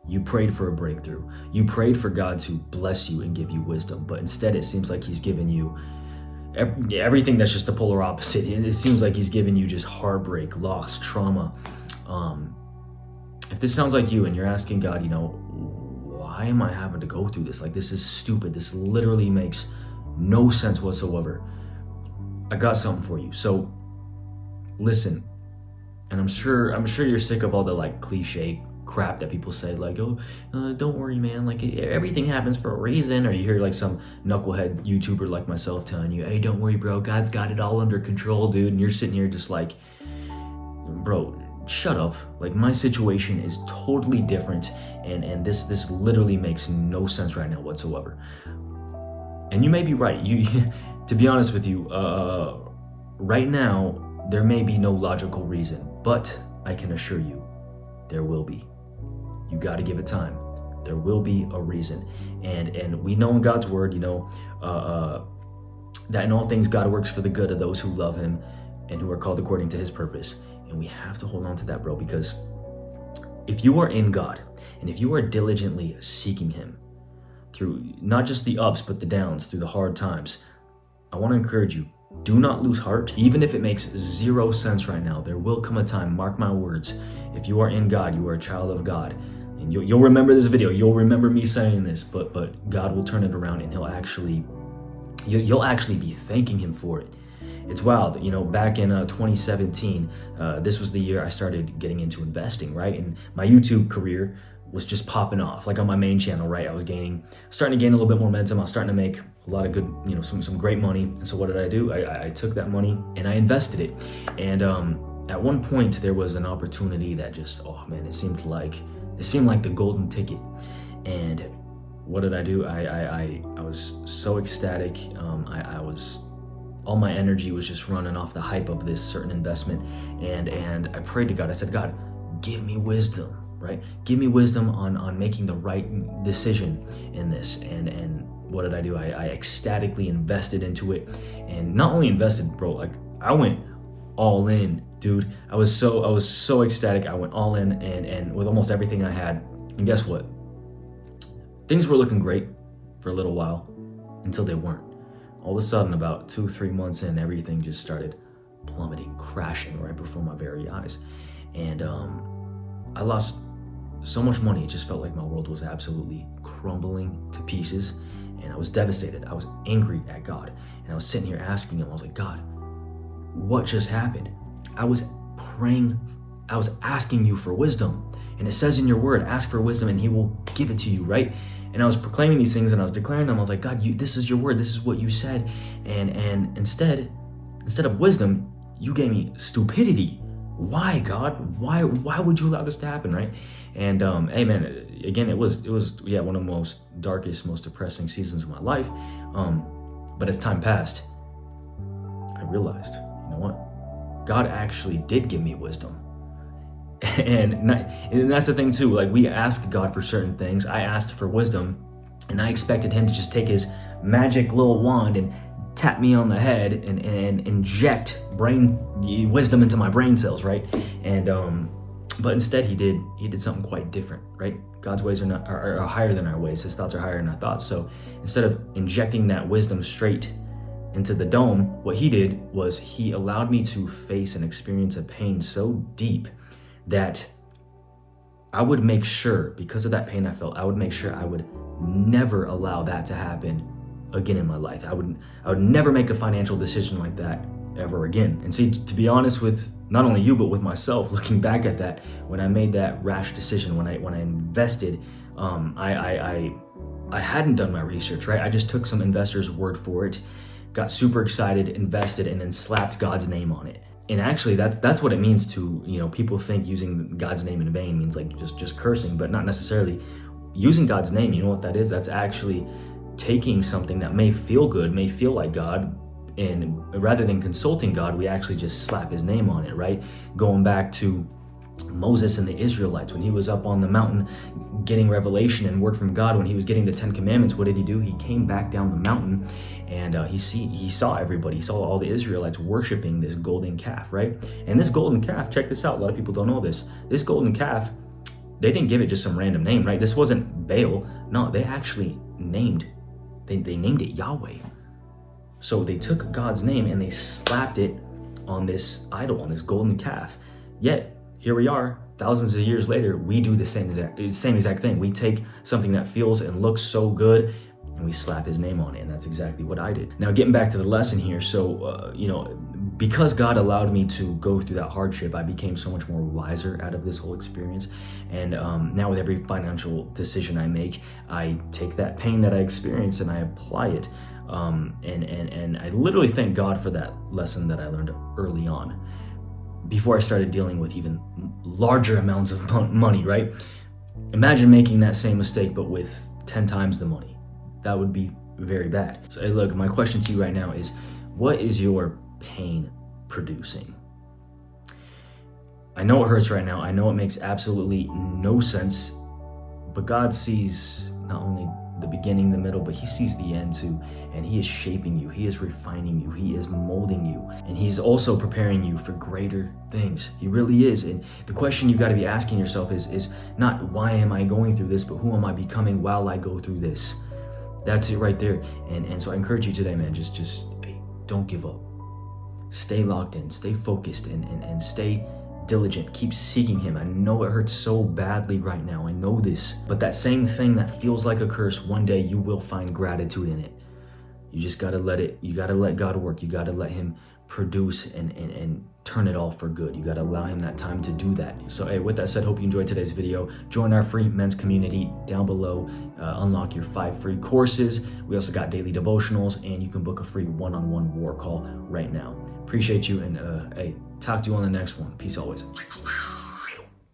You prayed for a breakthrough. You prayed for God to bless you and give you wisdom, but instead it seems like he's given you everything that's just the polar opposite. It seems like he's given you just heartbreak, loss, trauma. If this sounds like you and you're asking God, why am I having to go through this? Like, this is stupid. This literally makes no sense whatsoever. I got something for you. So listen, and I'm sure you're sick of all the like cliche crap that people say, like, don't worry, man, like everything happens for a reason. Or you hear like some knucklehead YouTuber like myself telling you, hey, don't worry, bro, God's got it all under control, dude. And you're sitting here just like, bro, shut up. Like, my situation is totally different, and this literally makes no sense right now whatsoever. And you may be right. To be honest with you, right now there may be no logical reason, but I can assure you there will be. You got to give it time. There will be a reason. And we know in God's word, that in all things God works for the good of those who love him and who are called according to his purpose. And we have to hold on to that, bro, because if you are in God and if you are diligently seeking him through not just the ups, but the downs, through the hard times, I want to encourage you, do not lose heart. Even if it makes zero sense right now, there will come a time, mark my words, if you are in God, you are a child of God. And you'll remember this video, you'll remember me saying this, but God will turn it around, and you'll actually be thanking him for it. It's wild. Back in 2017, this was the year I started getting into investing, right? And my YouTube career was just popping off, like on my main channel, right? I was starting to gain a little bit more momentum. I was starting to make a lot of good, some great money. And so what did I do? I took that money and I invested it. And at one point there was an opportunity that just, oh man, it seemed like the golden ticket. And what did I do? I was so ecstatic. All my energy was just running off the hype of this certain investment. And I prayed to God. I said, God, give me wisdom, right? Give me wisdom on making the right decision in this. And what did I do? I ecstatically invested into it. And not only invested, bro, like I went all in, dude. I was so ecstatic. I went all in and with almost everything I had. And guess what? Things were looking great for a little while until they weren't. All of a sudden, about 2-3 months in, everything just started plummeting, crashing right before my very eyes. And I lost so much money. It just felt like my world was absolutely crumbling to pieces. And I was devastated. I was angry at God. And I was sitting here asking him, I was like, God, what just happened? I was praying, I was asking you for wisdom. And it says in your word, ask for wisdom and he will give it to you, right? And I was proclaiming these things and I was declaring them. I was like, God, this is your word. This is what you said. And instead of wisdom, you gave me stupidity. Why, God? Why would you allow this to happen, right? And hey, man, again, it was one of the most darkest, most depressing seasons of my life. But as time passed, I realized, you know what? God actually did give me wisdom. And that's the thing too, like we ask God for certain things. I asked for wisdom and I expected him to just take his magic little wand and tap me on the head and inject wisdom into my brain cells, right? And but instead he did something quite different, right? God's ways are higher than our ways. His thoughts are higher than our thoughts. So instead of injecting that wisdom straight into the dome, what he did was he allowed me to face and experience a pain so deep that I would make sure, because of that pain I felt, I would make sure I would never allow that to happen again in my life. I would never make a financial decision like that ever again. And see, to be honest with not only you, but with myself, looking back at that, when I made that rash decision, when I invested, I hadn't done my research, right? I just took some investors' word for it, got super excited, invested, and then slapped God's name on it. And actually, that's what it means to, people think using God's name in vain means like just cursing, but not necessarily. Using God's name, you know what that is? That's actually taking something that may feel good, may feel like God, and rather than consulting God, we actually just slap his name on it, right? Going back to Moses and the Israelites, when he was up on the mountain getting revelation and word from God, when he was getting the 10 commandments, what did he do? He came back down the mountain and he saw everybody, he saw all the Israelites worshiping this golden calf, right? And this golden calf, check this out, a lot of people don't know this golden calf they didn't give it just some random name, right? This wasn't Baal. No, they actually named it Yahweh. So they took God's name and they slapped it on this idol, on this golden calf. Yet here we are, thousands of years later, we do the same exact thing. We take something that feels and looks so good and we slap his name on it, and that's exactly what I did. Now, getting back to the lesson here, so because God allowed me to go through that hardship, I became so much more wiser out of this whole experience. And now with every financial decision I make, I take that pain that I experience and I apply it. And I literally thank God for that lesson that I learned early on, before I started dealing with even larger amounts of money, right? Imagine making that same mistake, but with 10 times the money. That would be very bad. So hey, look, my question to you right now is, what is your pain producing? I know it hurts right now. I know it makes absolutely no sense, but God sees not only the beginning, the middle, but he sees the end too. And he is shaping you. He is refining you. He is molding you. And he's also preparing you for greater things. He really is. And the question you got to be asking yourself is not why am I going through this, but who am I becoming while I go through this? That's it right there. And so I encourage you today, man, just hey, don't give up. Stay locked in, stay focused, and stay diligent. Keep seeking him. I know it hurts so badly right now. I know this. But that same thing that feels like a curse, one day you will find gratitude in it. You just got to you got to let God work. You got to let him produce and turn it all for good. You got to allow him that time to do that. So hey, with that said, hope you enjoyed today's video. Join our free men's community down below. Unlock your 5 free courses. We also got daily devotionals, and you can book a free one-on-one war call right now. Appreciate you, and hey, talk to you on the next one. Peace always.